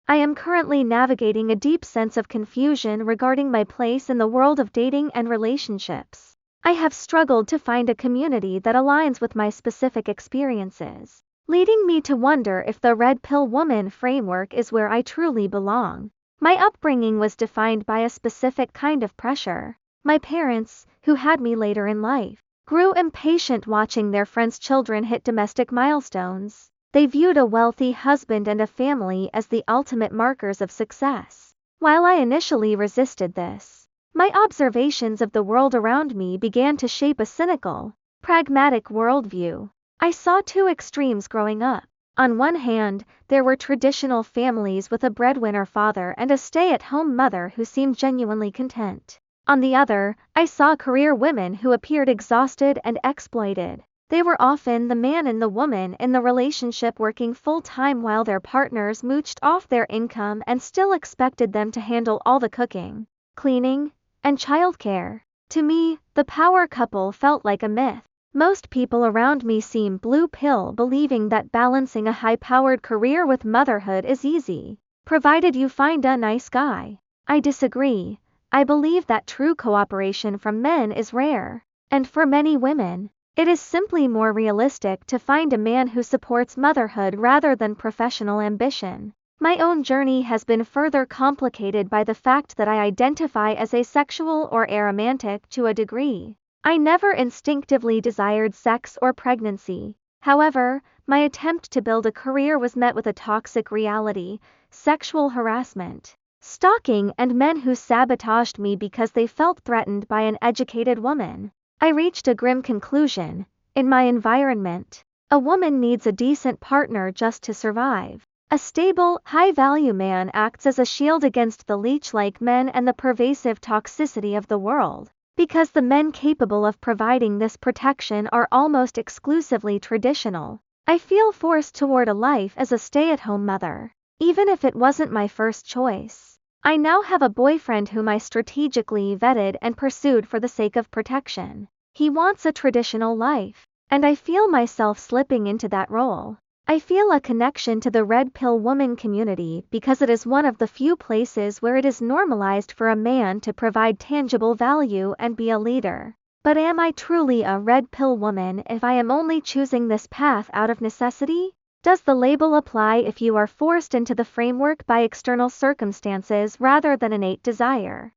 I am currently navigating a deep sense of confusion regarding my place in the world of dating and relationships. I have struggled to find a community that aligns with my specific experiences, leading me to wonder if the red pill woman framework is where I truly belong. My upbringing was defined by a specific kind of pressure. My parents, who had me later in life, grew impatient watching their friends' children hit domestic milestones. They viewed a wealthy husband and a family as the ultimate markers of success. While I initially resisted this, my observations of the world around me began to shape a cynical, pragmatic worldview. I saw two extremes growing up. On one hand, there were traditional families with a breadwinner father and a stay-at-home mother who seemed genuinely content. On the other, I saw career women who appeared exhausted and exploited. They were often the man and the woman in the relationship working full-time while their partners mooched off their income and still expected them to handle all the cooking, cleaning, and childcare. To me, the power couple felt like a myth. Most people around me seem blue pill, believing that balancing a high-powered career with motherhood is easy, provided you find a nice guy. I disagree. I believe that true cooperation from men is rare, and for many women, it is simply more realistic to find a man who supports motherhood rather than professional ambition. My own journey has been further complicated by the fact that I identify as asexual or aromantic to a degree. I never instinctively desired sex or pregnancy. However, my attempt to build a career was met with a toxic reality, sexual harassment, stalking, and men who sabotaged me because they felt threatened by an educated woman. I reached a grim conclusion. In my environment, a woman needs a decent partner just to survive. A stable, high-value man acts as a shield against the leech-like men and the pervasive toxicity of the world. Because the men capable of providing this protection are almost exclusively traditional, I feel forced toward a life as a stay-at-home mother, even if it wasn't my first choice. I now have a boyfriend whom I strategically vetted and pursued for the sake of protection. He wants a traditional life, and I feel myself slipping into that role. I feel a connection to the red pill woman community because it is one of the few places where it is normalized for a man to provide tangible value and be a leader. But am I truly a red pill woman if I am only choosing this path out of necessity? Does the label apply if you are forced into the framework by external circumstances rather than innate desire?